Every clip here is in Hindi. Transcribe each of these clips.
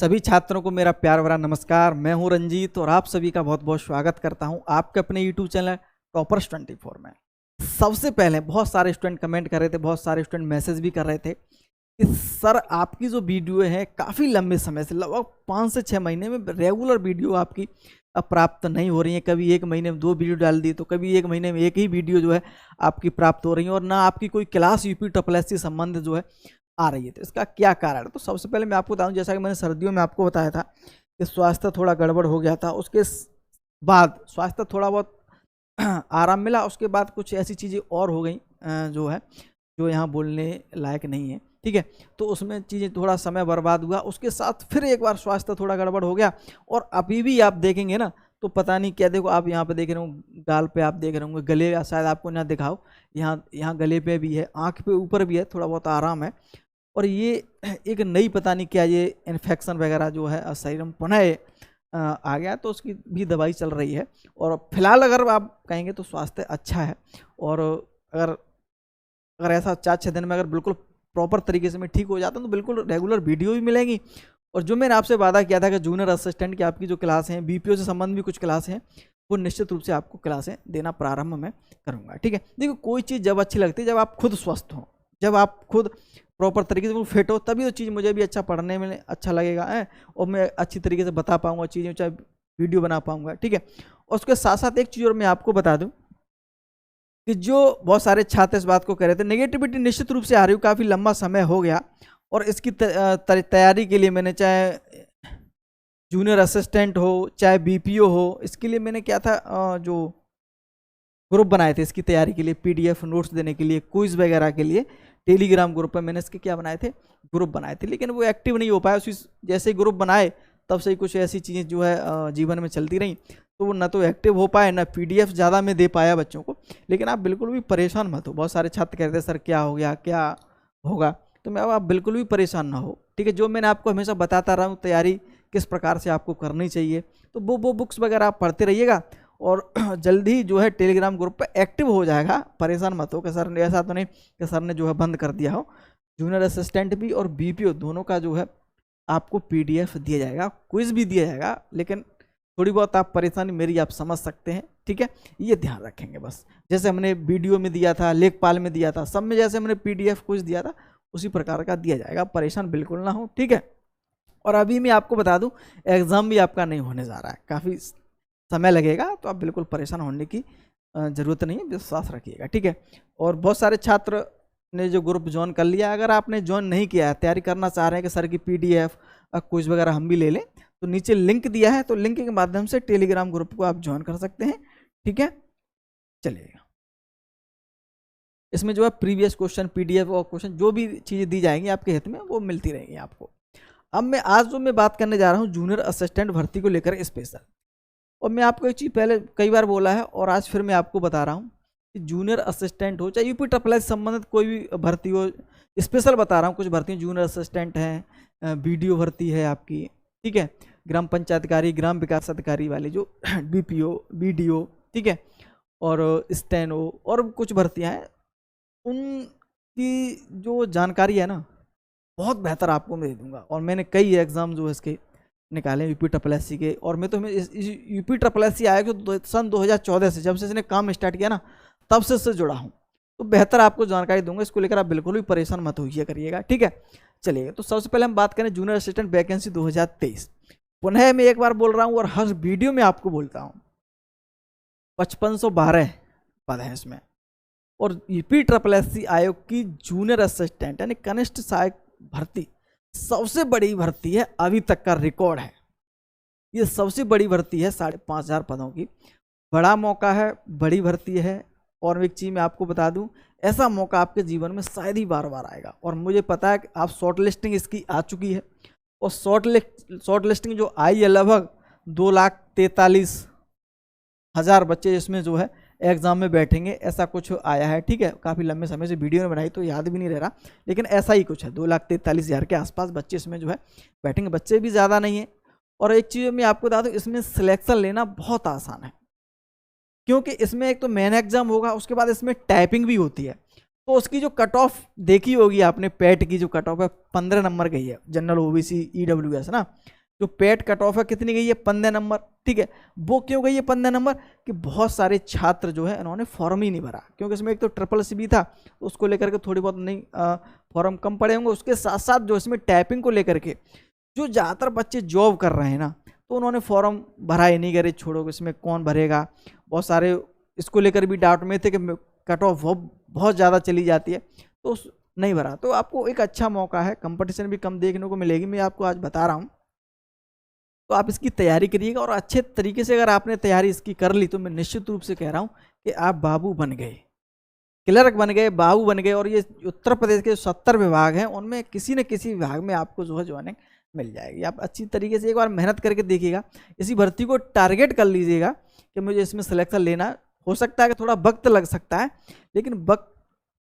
सभी छात्रों को मेरा प्यार भरा नमस्कार। मैं हूं रंजीत और आप सभी का बहुत बहुत स्वागत करता हूं आपके अपने यूट्यूब चैनल टॉपर्स 24 में। सबसे पहले बहुत सारे स्टूडेंट कमेंट कर रहे थे, बहुत सारे स्टूडेंट मैसेज भी कर रहे थे कि सर आपकी जो वीडियो है काफ़ी लंबे समय से, लगभग 5 से 6 महीने में रेगुलर वीडियो आपकी अब प्राप्त नहीं हो रही है। कभी एक महीने में 2 वीडियो डाल दी तो कभी एक महीने में एक ही वीडियो जो है आपकी प्राप्त हो रही है और ना आपकी कोई क्लास यूपी ट्रिपल से संबंध जो है आ रही है। तो इसका क्या कारण है? तो सबसे पहले मैं आपको बताऊं, जैसा कि मैंने सर्दियों में आपको बताया था कि स्वास्थ्य थोड़ा गड़बड़ हो गया था, उसके बाद स्वास्थ्य थोड़ा बहुत आराम मिला, उसके बाद कुछ ऐसी चीज़ें और हो गई जो है जो यहाँ बोलने लायक नहीं है, ठीक है। तो उसमें चीज़ें थोड़ा समय बर्बाद हुआ, उसके साथ फिर एक बार स्वास्थ्य थोड़ा गड़बड़ हो गया और अभी भी आप देखेंगे ना तो पता नहीं क्या, देखो आप यहाँ पे देख रहे हो, गाल पे आप देख रहे होंगे, गले शायद आपको ना दिखाओ, यहाँ गले पे भी है, आँख पे ऊपर भी है, थोड़ा बहुत आराम है। और ये एक नई पता नहीं क्या ये इन्फेक्शन वगैरह जो है शरीर में पुनः आ गया, तो उसकी भी दवाई चल रही है। और फिलहाल अगर आप कहेंगे तो स्वास्थ्य अच्छा है और अगर ऐसा 4-6 दिन में अगर बिल्कुल प्रॉपर तरीके से मैं ठीक हो जाता हूँ तो बिल्कुल रेगुलर वीडियो भी मिलेंगी। और जो मैंने आपसे वादा किया था कि जूनियर असिस्टेंट की आपकी जो क्लास हैं, बीपीओ से संबंध भी कुछ क्लास हैं, वो निश्चित रूप से आपको क्लासें देना प्रारंभ मैं करूँगा, ठीक है। देखो कोई चीज़ जब अच्छी लगती है जब आप खुद स्वस्थ हो, जब आप खुद प्रॉपर तरीके से फिट हो, तभी वो चीज़ मुझे भी अच्छा पढ़ने में अच्छा लगेगा है और मैं अच्छी तरीके से बता पाऊँगा चीज़ें, चाहे वीडियो बना पाऊँगा, ठीक है। और उसके साथ साथ एक चीज़ और मैं आपको बता दूँ कि जो बहुत सारे छात्र इस बात को कह रहे थे, नेगेटिविटी निश्चित रूप से आ रही हो, काफ़ी लंबा समय हो गया और इसकी तैयारी के लिए मैंने, चाहे जूनियर असिस्टेंट हो चाहे बीपीओ हो, इसके लिए मैंने क्या था जो ग्रुप बनाए थे इसकी तैयारी के लिए, पीडीएफ नोट्स देने के लिए, क्विज वगैरह के लिए टेलीग्राम ग्रुप पर मैंने इसके क्या बनाए थे, ग्रुप बनाए थे, लेकिन वो एक्टिव नहीं हो पाया। उसी जैसे ही ग्रुप बनाए तब से ही कुछ ऐसी चीज़ें जो है जीवन में चलती रहीं, तो वो ना तो एक्टिव हो पाए ना पीडीएफ ज़्यादा में दे पाया बच्चों को। लेकिन आप बिल्कुल भी परेशान मत हो, बहुत सारे छात्र कहते हैं सर क्या हो गया, क्या होगा, तो मैं अब आप बिल्कुल भी परेशान ना हो, ठीक है। जो मैंने आपको हमेशा बताता रहा हूँ तैयारी किस प्रकार से आपको करनी चाहिए, तो वो बुक्स वगैरह आप पढ़ते रहिएगा और जल्दी ही जो है टेलीग्राम ग्रुप पर एक्टिव हो जाएगा। परेशान मत हो कि सर ने ऐसा तो नहीं कि सर ने जो है बंद कर दिया हो। जूनियर असिस्टेंट भी और बीपीओ दोनों का जो है आपको पीडीएफ दिया जाएगा, क्विज भी दिया जाएगा, लेकिन थोड़ी बहुत आप परेशानी मेरी आप समझ सकते हैं, ठीक है। ये ध्यान रखेंगे बस, जैसे हमने वीडियो में दिया था, लेखपाल में दिया था, सब में जैसे हमने पीडीएफ क्विज दिया था उसी प्रकार का दिया जाएगा, परेशान बिल्कुल ना हो, ठीक है। और अभी मैं आपको बता दूं एग्ज़ाम भी आपका नहीं होने जा रहा है, काफ़ी समय लगेगा, तो आप बिल्कुल परेशान होने की ज़रूरत नहीं है, विश्वास रखिएगा, ठीक है। और बहुत सारे छात्र ने जो ग्रुप ज्वाइन कर लिया, अगर आपने ज्वाइन नहीं किया है, तैयारी करना चाह रहे हैं कि सर की पीडीएफ क्विज वगैरह हम भी ले लें, तो नीचे लिंक दिया है, तो लिंक के माध्यम से टेलीग्राम ग्रुप को आप ज्वाइन कर सकते हैं, ठीक है। चलिएगा, इसमें जो है प्रीवियस क्वेश्चन, पीडीएफ और क्वेश्चन जो भी चीज़ें दी जाएंगी आपके हित में वो मिलती रहेंगी आपको। अब मैं आज जो मैं बात करने जा रहा हूँ जूनियर असिस्टेंट भर्ती को लेकर स्पेशल, और मैं आपको एक चीज़ पहले कई बार बोला है और आज फिर मैं आपको बता रहा हूँ कि जूनियर असिस्टेंट हो चाहे यूपी ट्रिपल से संबंधित कोई भी भर्ती हो, स्पेशल बता रहा हूँ, कुछ भर्ती जूनियर असिस्टेंट हैं, बीडीओ भर्ती है आपकी, ठीक है, ग्राम पंचायत अधिकारी, ग्राम विकास अधिकारी वाली जो बीपीओ, बीडीओ, ठीक है, और स्टेनो और कुछ भर्तियाँ हैं, उनकी जो जानकारी है ना बहुत बेहतर आपको मैं दे दूंगा। और मैंने कई एग्ज़ाम जो है इसके निकाले यूपी ट्रिपल एस के, और मैं तो यूपी ट्रिपल एस आया कि सन 2014 से, जब से इसने काम स्टार्ट किया ना तब से इससे जुड़ा हूँ, तो बेहतर आपको जानकारी दूंगा, इसको लेकर आप बिल्कुल भी परेशान मत होइए करिएगा, ठीक है। चलिए, तो सबसे पहले हम बात करें जूनियर असिस्टेंट वैकेंसी 2023। पुनः मैं एक बार बोल रहा हूँ और हर वीडियो में आपको बोलता हूँ, 5512 पद हैं इसमें, और यूपी ट्रिपल एस आयोग की जूनियर असिस्टेंट यानी कनिष्ठ सहायक भर्ती सबसे बड़ी भर्ती है, अभी तक का रिकॉर्ड है, ये सबसे बड़ी भर्ती है 5500 पदों की, बड़ा मौका है, बड़ी भर्ती है। और एक चीज़ मैं आपको बता दूं, ऐसा मौका आपके जीवन में शायद ही बार बार आएगा, और मुझे पता है कि आप शॉर्ट लिस्टिंग इसकी आ चुकी है, और शॉर्ट लिस्टिंग जो आई है लगभग 2,43,000 बच्चे इसमें जो है एग्ज़ाम में बैठेंगे, ऐसा कुछ आया है, ठीक है। काफ़ी लंबे समय से वीडियो में बनाई तो याद भी नहीं रह रहा, लेकिन ऐसा ही कुछ है, 2,43,000 के आसपास बच्चे इसमें जो है बैठेंगे, बच्चे भी ज़्यादा नहीं है। और एक चीज़ मैं आपको बता दूँ, इसमें सिलेक्शन लेना बहुत आसान है, क्योंकि इसमें एक तो मेन एग्जाम होगा, उसके बाद इसमें टाइपिंग भी होती है, तो उसकी जो कट ऑफ देखी होगी आपने, पैट की जो कट ऑफ है 15 नंबर गई है, जनरल ओबीसी ईडब्ल्यूएस ना, जो पैट कट ऑफ है कितनी गई है, 15 नंबर। ठीक है, वो क्यों गई है 15 नंबर, कि बहुत सारे छात्र जो है इन्होंने फॉर्म ही नहीं भरा, क्योंकि इसमें एक तो ट्रिपल सी भी था, तो उसको लेकर के थोड़ी बहुत नहीं फॉर्म कम पड़े होंगे। उसके साथ साथ जो इसमें टाइपिंग को लेकर के जो ज़्यादातर बच्चे जॉब कर रहे हैं ना, तो उन्होंने फॉर्म भरा ही नहीं, करे छोड़ो इसमें कौन भरेगा। बहुत सारे इसको लेकर भी डाउट में थे कि कट ऑफ बहुत ज़्यादा चली जाती है, तो नहीं भरा। तो आपको एक अच्छा मौका है, कंपटीशन भी कम देखने को मिलेगी, मैं आपको आज बता रहा हूँ। तो आप इसकी तैयारी करिएगा, और अच्छे तरीके से अगर आपने तैयारी इसकी कर ली, तो मैं निश्चित रूप से कह रहा हूँ कि आप बाबू बन गए, क्लर्क बन गए, बाबू बन गए। और ये उत्तर प्रदेश के 70 विभाग हैं, उनमें किसी न किसी विभाग में आपको जो है ज्वाइनिंग मिल जाएगी। आप अच्छी तरीके से एक बार मेहनत करके देखिएगा, इसी भर्ती को टारगेट कर लीजिएगा कि मुझे इसमें सिलेक्शन लेना। हो सकता है कि थोड़ा वक्त लग सकता है, लेकिन वक्त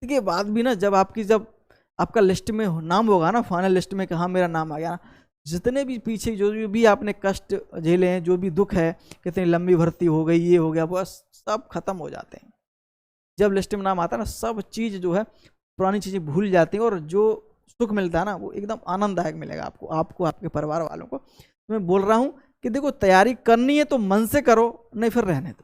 के बाद भी ना, जब आपका लिस्ट में नाम होगा ना, फाइनल लिस्ट में, कहाँ मेरा नाम आ गया ना, जितने भी पीछे जो भी आपने कष्ट झेले हैं, जो भी दुख है, कितनी लंबी भर्ती हो गई, ये हो गया, बस सब खत्म हो जाते हैं। जब लिस्ट में नाम आता है ना, सब चीज़ जो है, पुरानी चीज़ें भूल जाती हैं, और जो सुख मिलता है ना, वो एकदम आनंददायक मिलेगा आपको आपके परिवार वालों को। तो मैं बोल रहा हूँ कि देखो, तैयारी करनी है तो मन से करो, नहीं फिर रहने दो,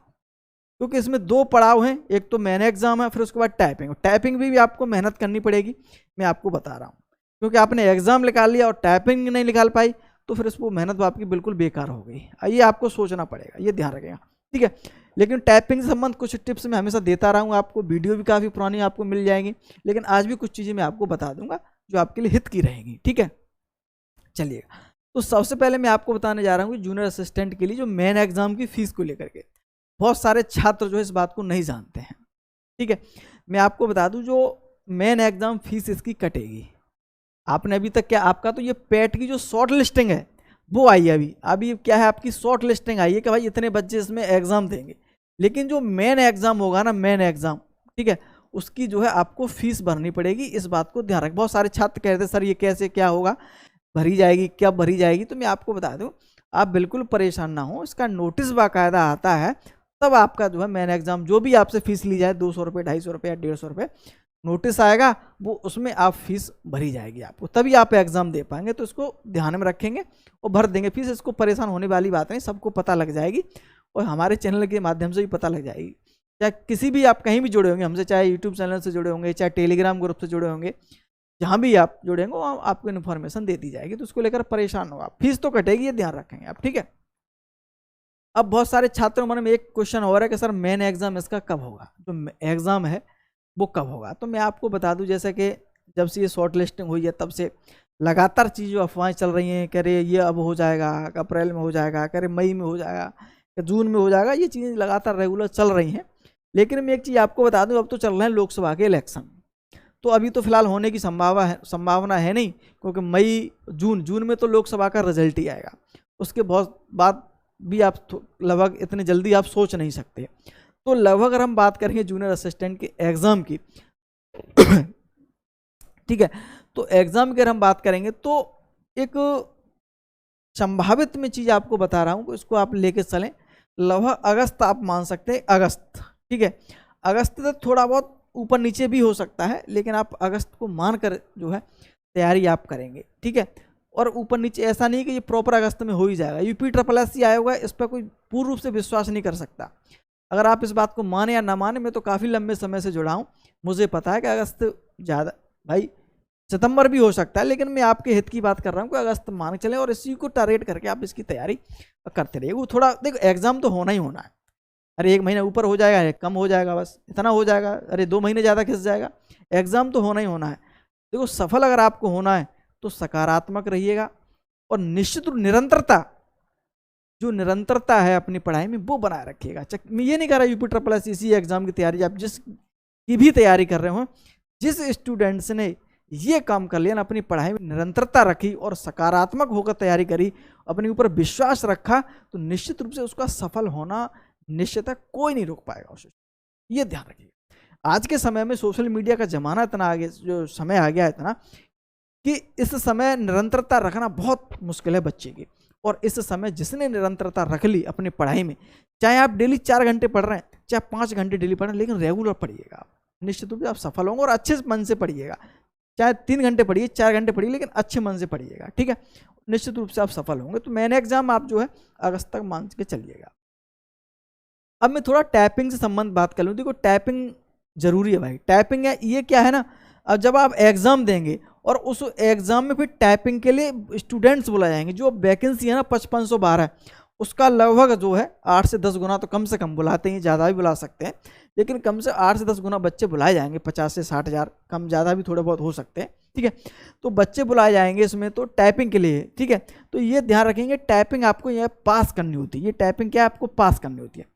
क्योंकि इसमें 2 पड़ाव हैं, एक तो मेन एग्जाम है, फिर उसके बाद टाइपिंग। टाइपिंग भी आपको मेहनत करनी पड़ेगी, मैं आपको बता रहा हूँ, क्योंकि आपने एग्जाम निकाल लिया और टाइपिंग नहीं निकाल पाई, तो फिर इसको मेहनत आपकी बिल्कुल बेकार हो गई। ये आपको सोचना पड़ेगा, ये ध्यान रखेगा, ठीक है। लेकिन टाइपिंग से संबंध कुछ टिप्स मैं हमेशा देता रहा हूँ आपको, वीडियो भी काफ़ी पुरानी आपको मिल जाएंगी, लेकिन आज भी कुछ चीज़ें मैं आपको बता दूंगा जो आपके लिए हित की रहेगी, ठीक है। चलिएगा, तो सबसे पहले मैं आपको बताने जा रहा हूँ कि जूनियर असिस्टेंट के लिए जो मेन एग्जाम की फीस को लेकर के बहुत सारे छात्र जो है इस बात को नहीं जानते हैं, ठीक है। मैं आपको बता दूं, जो मेन एग्जाम फीस इसकी कटेगी। आपने अभी तक क्या, आपका तो ये पैट की जो शॉर्ट लिस्टिंग है वो आई है, अभी क्या है, आपकी शॉर्ट लिस्टिंग आई है कि भाई इतने बच्चे इसमें एग्जाम देंगे, लेकिन जो मेन एग्जाम होगा ना, मेन एग्जाम, ठीक है, उसकी जो है आपको फीस भरनी पड़ेगी। इस बात को ध्यान रखें। बहुत सारे छात्र कहते हैं सर ये कैसे क्या होगा, भरी जाएगी, क्या भरी जाएगी, तो मैं आपको बता दूं, आप बिल्कुल परेशान ना हो, इसका नोटिस बाकायदा आता है, तब आपका जो है मेन एग्जाम, जो भी आपसे फीस ली जाए, 200 रुपये, 250 रुपये या 150 रुपये, नोटिस आएगा, वो उसमें आप फीस भरी जाएगी आपको, तभी आप एग्जाम दे पाएंगे। तो इसको ध्यान में रखेंगे और भर देंगे फीस। इसको परेशान होने वाली बात नहीं, सबको पता लग जाएगी, और हमारे चैनल के माध्यम से भी पता लग जाएगी। चाहे किसी भी, आप कहीं भी जुड़े होंगे हमसे, चाहे यूट्यूब चैनल से जुड़े होंगे, चाहे टेलीग्राम ग्रुप से जुड़े होंगे, जहाँ भी आप जुड़ेंगे वहाँ आपको इन्फॉर्मेशन दे दी जाएगी। तो उसको लेकर परेशान हो आप, फीस तो कटेगी, ये ध्यान रखेंगे आप, ठीक है। अब बहुत सारे छात्रों मन में एक क्वेश्चन हो रहा है कि सर मेन एग्जाम इसका कब होगा, जो एग्जाम है वो कब होगा। तो मैं आपको बता दूं, जैसे कि जब से ये शॉर्ट लिस्टिंग हुई है, तब से लगातार चीज़ें अफवाहें चल रही हैं, कह रहे ये अब हो जाएगा, अप्रैल में हो जाएगा, कह रहे मई में हो जाएगा, जून में हो जाएगा, ये चीज़ें लगातार रेगुलर चल रही हैं। लेकिन मैं एक चीज़ आपको बता दूं, अब तो चल रहे हैं लोकसभा के इलेक्शन, तो अभी तो फिलहाल होने की संभावना है नहीं, क्योंकि मई जून में तो लोकसभा का रिजल्ट ही आएगा। उसके बहुत बाद भी आप लगभग इतने जल्दी आप सोच नहीं सकते। तो लगभग अगर हम बात करेंगे जूनियर असिस्टेंट के एग्जाम की, ठीक है, तो एग्जाम की अगर हम बात करेंगे, तो एक संभावित में चीज आपको बता रहा हूं, इसको आप लेके चलें, लगभग अगस्त आप मान सकते हैं, अगस्त, ठीक है। अगस्त तक थोड़ा बहुत ऊपर नीचे भी हो सकता है, लेकिन आप अगस्त को मानकर जो है तैयारी आप करेंगे, ठीक है। और ऊपर नीचे ऐसा नहीं कि ये प्रॉपर अगस्त में हो ही जाएगा। UPSSC आया हुआ है, इस पर कोई पूर्ण रूप से विश्वास नहीं कर सकता। अगर आप इस बात को माने या ना माने, मैं तो काफ़ी लंबे समय से जुड़ा हूँ, मुझे पता है कि अगस्त ज़्यादा, भाई सितंबर भी हो सकता है, लेकिन मैं आपके हित की बात कर रहा हूँ कि अगस्त मान के चलें, और इसी को टारगेट करके आप इसकी तैयारी करते रहिए। वो थोड़ा देखो, एग्जाम तो होना ही होना है, अरे 1 महीना ऊपर हो जाएगा, कम हो जाएगा, बस इतना हो जाएगा, अरे 2 महीने ज़्यादा खिंच जाएगा, एग्जाम तो होना ही होना है। देखो, सफल अगर आपको होना है तो सकारात्मक रहिएगा, और निश्चित रूप निरंतरता, जो निरंतरता है अपनी पढ़ाई में, वो बनाए रखिएगा। मैं ये नहीं कह रहा UPSSC एग्जाम की तैयारी, आप जिस की भी तैयारी कर रहे हो, जिस स्टूडेंट्स ने ये काम कर लिया ना, अपनी पढ़ाई में निरंतरता रखी और सकारात्मक होकर तैयारी करी, अपने ऊपर विश्वास रखा, तो निश्चित रूप से उसका सफल होना निश्चित है, कोई नहीं रोक पाएगा उसे, ये ध्यान रखिएगा। आज के समय में सोशल मीडिया का जमाना इतना आगे, जो समय आ गया है इतना, कि इस समय निरंतरता रखना बहुत मुश्किल है बच्चे की। और इस समय जिसने निरंतरता रख ली अपनी पढ़ाई में, चाहे आप डेली 4 घंटे पढ़ रहे हैं, चाहे 5 घंटे डेली पढ़ रहे हैं, लेकिन रेगुलर पढ़िएगा आप, निश्चित रूप से आप सफल होंगे और अच्छे मन से पढ़िएगा। चाहे 3 घंटे पढ़िए, 4 घंटे पढ़िए, लेकिन अच्छे मन से पढ़िएगा, ठीक है। निश्चित रूप से आप सफल होंगे। तो मैंने एग्जाम आप जो है अगस्त तक मान के चलिएगा। अब मैं थोड़ा टाइपिंग से संबंध बात कर लूँ। देखो टाइपिंग जरूरी है भाई। टाइपिंग है ये क्या है ना, अब जब आप एग्जाम देंगे और उस एग्जाम में फिर टाइपिंग के लिए स्टूडेंट्स बुलाए जाएंगे, जो वैकेंसी है ना 5512 उसका लगभग जो है 8 से 10 गुना तो कम से कम बुलाते हैं, ज़्यादा भी बुला सकते हैं, लेकिन कम से 8 से 10 गुना बच्चे बुलाए जाएंगे। 50 से 60 हज़ार, कम ज़्यादा भी थोड़े बहुत हो सकते हैं, ठीक है। तो बच्चे बुलाए जाएंगे इसमें तो टाइपिंग के लिए, ठीक है। तो ये ध्यान रखेंगे टाइपिंग आपको यह पास करनी होती है। ये टाइपिंग क्या है, आपको पास करनी होती है,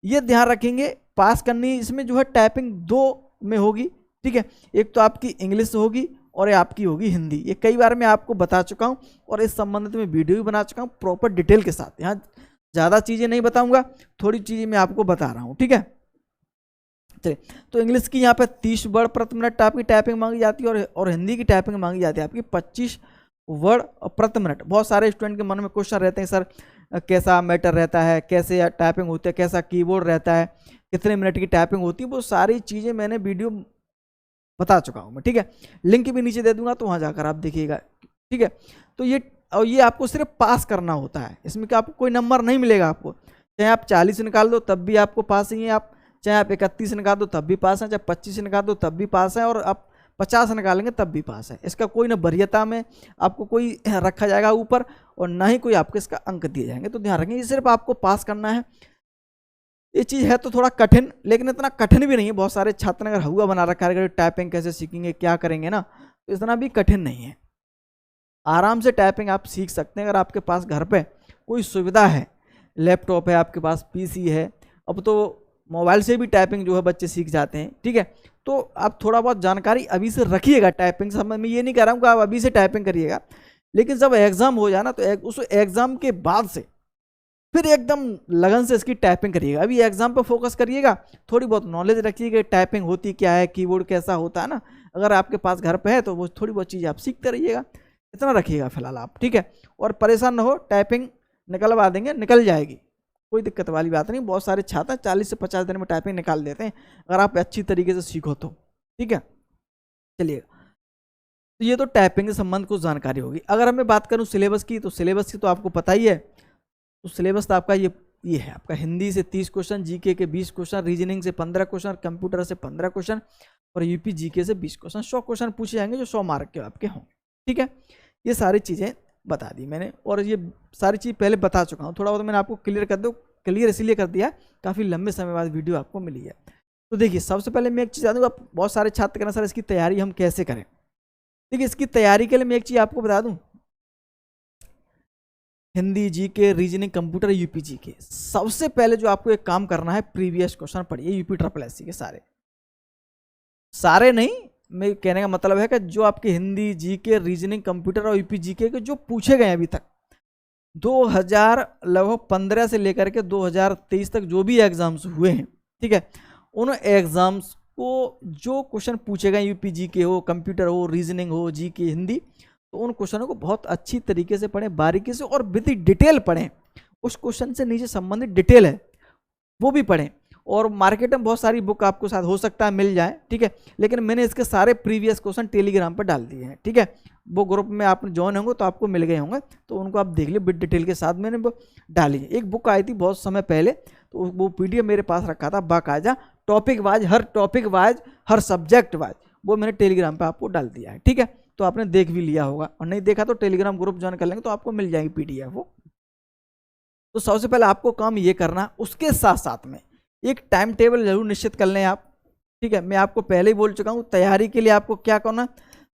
ये ध्यान रखेंगे पास करनी। इसमें जो है टाइपिंग 2 में होगी, ठीक है। एक तो आपकी इंग्लिश होगी और ये आपकी होगी हिंदी। ये कई बार मैं आपको बता चुका हूँ और इस संबंधित में वीडियो भी बना चुका हूँ प्रॉपर डिटेल के साथ। यहाँ ज़्यादा चीज़ें नहीं बताऊंगा, थोड़ी चीज़ें मैं आपको बता रहा हूँ, ठीक है। चलिए, तो इंग्लिश की यहाँ पे 30 वर्ड प्रति मिनट आपकी टाइपिंग मांगी जाती है और हिंदी की टाइपिंग मांगी जाती है आपकी 25 वर्ड प्रति मिनट। बहुत सारे स्टूडेंट के मन में क्वेश्चन रहते हैं, सर कैसा मैटर रहता है, कैसे टाइपिंग होती है, कैसा कीबोर्ड रहता है, कितने मिनट की टाइपिंग होती है, वो सारी चीज़ें मैंने वीडियो बता चुका हूँ मैं, ठीक है। लिंक भी नीचे दे दूंगा, तो वहाँ जाकर आप देखिएगा, ठीक है। तो ये आपको सिर्फ पास करना होता है, इसमें क्या आपको कोई नंबर नहीं मिलेगा आपको। चाहे आप 40 निकाल दो तब भी आपको पास ही हैं आप, चाहे आप 31 निकाल दो तब भी पास हैं, चाहे 25 निकाल दो तब भी पास हैं, और आप 50 निकालेंगे तब भी पास है। इसका कोई ना वरीयता में आपको कोई रखा जाएगा ऊपर, और ना ही कोई आपको इसका अंक दिए जाएंगे। तो ध्यान रखेंगे, सिर्फ आपको पास करना है। ये चीज़ है तो थोड़ा कठिन, लेकिन इतना कठिन भी नहीं है। बहुत सारे छात्र ने अगर हुआ बना रखा है, टाइपिंग कैसे सीखेंगे, क्या करेंगे ना, तो इतना भी कठिन नहीं है। आराम से टाइपिंग आप सीख सकते हैं अगर आपके पास घर पे कोई सुविधा है, लैपटॉप है आपके पास, पीसी है। अब तो मोबाइल से भी टाइपिंग जो है बच्चे सीख जाते हैं, ठीक है। तो आप थोड़ा बहुत जानकारी अभी से रखिएगा टाइपिंग से संबंध में। ये नहीं कह रहा हूँ कि आप अभी से टाइपिंग करिएगा, लेकिन जब एग्जाम हो जाए ना, तो उस एग्जाम के बाद से फिर एकदम लगन से इसकी टाइपिंग करिएगा। अभी एग्जाम पर फोकस करिएगा, थोड़ी बहुत नॉलेज रखिएगा, टाइपिंग होती क्या है, कीबोर्ड कैसा होता है ना, अगर आपके पास घर पे है तो वो थोड़ी बहुत चीज़ें आप सीखते रहिएगा। इतना रखिएगा फिलहाल आप, ठीक है। और परेशान ना हो, टाइपिंग निकलवा देंगे, निकल जाएगी, कोई दिक्कत वाली बात नहीं। बहुत सारे छात्र 40 से 50 दिन में टाइपिंग निकाल देते हैं, अगर आप अच्छी तरीके से सीखो तो, ठीक है। चलिए, तो ये तो टाइपिंग के संबंध कुछ जानकारी होगी। अगर मैं बात करूं सिलेबस की, तो सिलेबस की तो आपको पता ही है। तो सिलेबस तो आपका ये है आपका, हिंदी से 30 क्वेश्चन, जीके के 20 क्वेश्चन, रीजनिंग से 15 क्वेश्चन, कंप्यूटर से 15 क्वेश्चन, और यूपी जीके से 20 क्वेश्चन। 100 क्वेश्चन पूछे जाएंगे जो 100 मार्क के आपके होंगे, ठीक है। ये सारी चीज़ें बता दी मैंने, और ये सारी चीज़ पहले बता चुका हूँ। थोड़ा बहुत मैंने आपको क्लियर कर दो, क्लियर इसलिए कर दिया, काफ़ी लंबे समय बाद वीडियो आपको मिली है। तो देखिए, सबसे पहले मैं एक चीज़ बता दूँ, आप बहुत सारे छात्र कहना सर इसकी तैयारी हम कैसे करें। देखिए, इसकी तैयारी के लिए मैं एक चीज़ आपको बता दूँ, Hindi, GK, reasoning, computer, UP GK, सबसे पहले जो आपको एक काम करना है, प्रीवियस क्वेश्चन पढ़िए यूपी SSSC के सारे नहीं, मैं कहने का मतलब है कि जो आपके हिंदी, जीके, रीजनिंग, कंप्यूटर और यूपी जीके के जो पूछे गए अभी तक 2015 से लेकर के 2023 तक जो भी एग्जाम्स हुए हैं, ठीक है, उन एग्जाम्स को जो क्वेश्चन पूछे गए, यूपी जीके हो, कंप्यूटर हो, रीजनिंग हो, जीके, हिंदी, तो उन क्वेश्चनों को बहुत अच्छी तरीके से पढ़ें, बारीकी से और विद डिटेल पढ़ें। उस क्वेश्चन से नीचे संबंधित डिटेल है वो भी पढ़ें। और मार्केट में बहुत सारी बुक आपको साथ हो सकता है मिल जाए, ठीक है, लेकिन मैंने इसके सारे प्रीवियस क्वेश्चन टेलीग्राम पर डाल दिए हैं, ठीक है। वो ग्रुप में आप ज्वाइन होंगे तो आपको मिल गए होंगे, तो उनको आप देख लीजिए, विद डिटेल के साथ मैंने वो डाली है। एक बुक आई थी बहुत समय पहले, तो वो PDF मेरे पास रखा था बाकायदा, टॉपिक वाइज, हर टॉपिक वाइज, हर सब्जेक्ट वाइज, वो मैंने टेलीग्राम पर आपको डाल दिया है, ठीक है। तो आपने देख भी लिया होगा, और नहीं देखा तो टेलीग्राम ग्रुप ज्वाइन कर लेंगे तो आपको मिल जाएगी PDF वो। तो सबसे पहले आपको काम ये करना, उसके साथ साथ में एक टाइम टेबल जरूर निश्चित कर लें आप, ठीक है। मैं आपको पहले ही बोल चुका हूँ, तैयारी के लिए आपको क्या करना,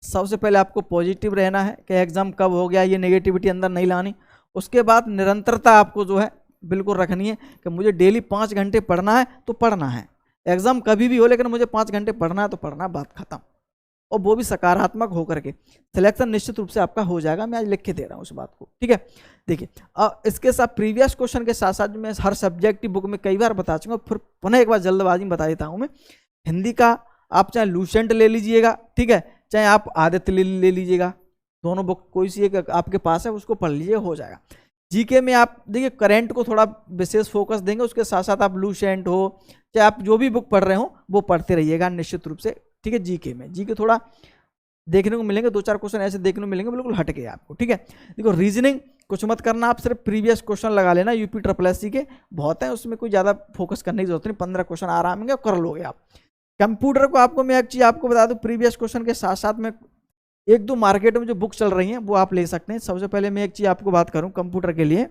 सबसे पहले आपको पॉजिटिव रहना है कि एग्जाम कब हो गया, ये नेगेटिविटी अंदर नहीं लानी। उसके बाद निरंतरता आपको जो है बिल्कुल रखनी है कि मुझे डेली 5 घंटे पढ़ना है तो पढ़ना है, एग्जाम कभी भी हो, लेकिन मुझे 5 घंटे पढ़ना है तो पढ़ना, बात खत्म। और वो भी सकारात्मक होकर के, सिलेक्शन निश्चित रूप से आपका हो जाएगा, मैं आज लिख के दे रहा हूँ उस बात को, ठीक है। देखिए, इसके साथ प्रीवियस क्वेश्चन के साथ साथ मैं हर सब्जेक्ट की बुक में कई बार बता चुका हूँ, फिर पुनः एक बार जल्दबाजी में बता देता हूँ मैं। हिंदी का आप चाहे लूसेंट ले लीजिएगा, ठीक है, चाहे आप आदित्य ले लीजिएगा, दोनों बुक कोई सी एक आपके पास है उसको पढ़ लीजिए, हो जाएगा। जीके में आप देखिए करंट को थोड़ा विशेष फोकस देंगे, उसके साथ साथ आप लूसेंट हो चाहे आप जो भी बुक पढ़ रहे हो वो पढ़ते रहिएगा निश्चित रूप से, ठीक है। जीके में जीके थोड़ा देखने को मिलेंगे, 2-4 क्वेश्चन ऐसे देखने को मिलेंगे बिल्कुल हटके आपको, ठीक है। देखो रीजनिंग कुछ मत करना, आप सिर्फ प्रीवियस क्वेश्चन लगा लेना, यूपी SSS के बहुत है, उसमें कोई ज़्यादा फोकस करने की जरूरत नहीं, 15 क्वेश्चन आराम में कर लोगे आप। कंप्यूटर को आपको मैं एक चीज़ आपको बता दूं, प्रीवियस क्वेश्चन के साथ साथ में 1-2 मार्केट में जो बुक चल रही हैं वो आप ले सकते हैं। सबसे पहले मैं एक चीज़ आपको बात करूं, कंप्यूटर के लिए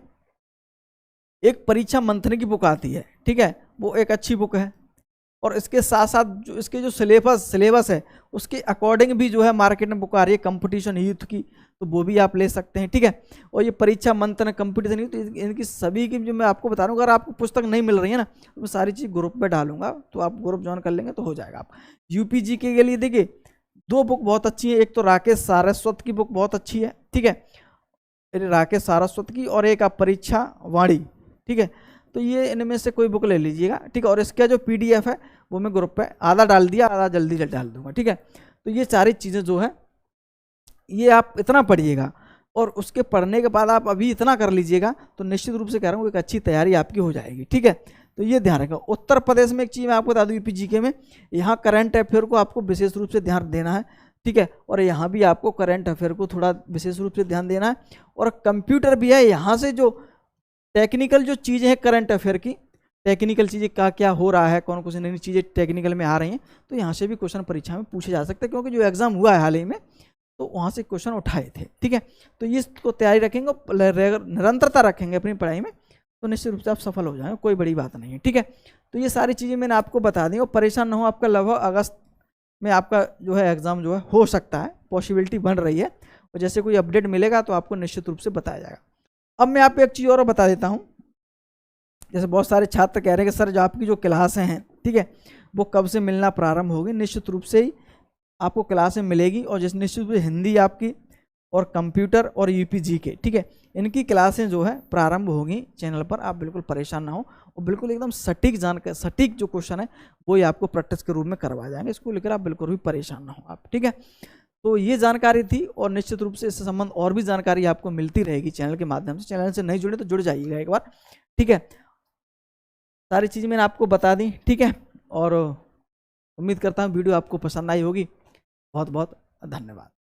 एक परीक्षा मंथन की बुक आती है, ठीक है, वो एक अच्छी बुक है। और इसके साथ साथ जो इसके जो सिलेबस है उसके अकॉर्डिंग भी जो है मार्केट में बुक आ रही है कंपटीशन यूथ की, तो वो भी आप ले सकते हैं, ठीक है। और ये परीक्षा मंथन कंपटीशन यूथ, इनकी सभी की जो मैं आपको बता रहा हूँ, अगर आपको पुस्तक नहीं मिल रही है ना तो मैं सारी चीज़ ग्रुप में डालूंगा, तो आप ग्रुप ज्वाइन कर लेंगे तो हो जाएगा। आप यूपीजी के लिए देखिए 2 बुक बहुत अच्छी है, एक तो राकेश सारस्वत की बुक बहुत अच्छी है, ठीक है, राकेश सारस्वत की, और एक आप परीक्षा वाणी, ठीक है। तो ये इनमें से कोई बुक ले लीजिएगा, ठीक है। और इसका जो PDF है वो मैं ग्रुप पे आधा डाल दिया, आधा जल्दी डाल दूंगा, ठीक है। तो ये सारी चीज़ें जो है ये आप इतना पढ़िएगा, और उसके पढ़ने के बाद आप अभी इतना कर लीजिएगा तो निश्चित रूप से कह रहा हूँ एक अच्छी तैयारी आपकी हो जाएगी, ठीक है। तो ये ध्यान रखना। उत्तर प्रदेश में एक चीज़ मैं आपको बता दूँ, UPGK में यहाँ करंट अफेयर को आपको विशेष रूप से ध्यान देना है, ठीक है। और यहाँ भी आपको करंट अफेयर को थोड़ा विशेष रूप से ध्यान देना है, और कंप्यूटर भी है, यहाँ से जो टेक्निकल जो चीज़ें हैं करंट अफेयर की, टेक्निकल चीज़ें क्या हो रहा है, कौन कौन सी नई चीज़ें टेक्निकल में आ रही हैं, तो यहाँ से भी क्वेश्चन परीक्षा में पूछे जा सकते हैं, क्योंकि जो एग्जाम हुआ है हाल ही में तो वहाँ से क्वेश्चन उठाए थे, ठीक है। तो इसको तैयारी रखेंगे, निरंतरता रखेंगे अपनी पढ़ाई में, तो निश्चित रूप से आप सफल हो जाएंगे, कोई बड़ी बात नहीं है, ठीक है। तो ये सारी चीज़ें मैंने आपको बता दी, और परेशान ना हो, आपका लगभग अगस्त में आपका जो है एग्ज़ाम जो है हो सकता है, पॉसिबिलिटी बन रही है, और जैसे कोई अपडेट मिलेगा तो आपको निश्चित रूप से बताया जाएगा। अब मैं आपको एक चीज़ और बता देता हूँ, जैसे बहुत सारे छात्र कह रहे हैं कि सर जो आपकी जो क्लासें हैं, ठीक है, वो कब से मिलना प्रारंभ होगी। निश्चित रूप से ही आपको क्लासें मिलेगी, और जैसे निश्चित रूप से हिंदी आपकी और कंप्यूटर और UPGK, ठीक है, इनकी क्लासें जो है प्रारंभ होगी चैनल पर। आप बिल्कुल परेशान ना हो, और बिल्कुल एकदम सटीक जानकारी, सटीक जो क्वेश्चन है वो ही आपको प्रैक्टिस के रूप में करवाए जाएंगे, इसको लेकर आप बिल्कुल भी परेशान ना हो आप, ठीक है। तो ये जानकारी थी, और निश्चित रूप से इससे संबंध और भी जानकारी आपको मिलती रहेगी चैनल के माध्यम से। चैनल से नहीं जुड़े तो जुड़ जाइएगा एक बार, ठीक है। सारी चीज़ें मैंने आपको बता दी, ठीक है, और उम्मीद करता हूँ वीडियो आपको पसंद आई होगी। बहुत बहुत धन्यवाद।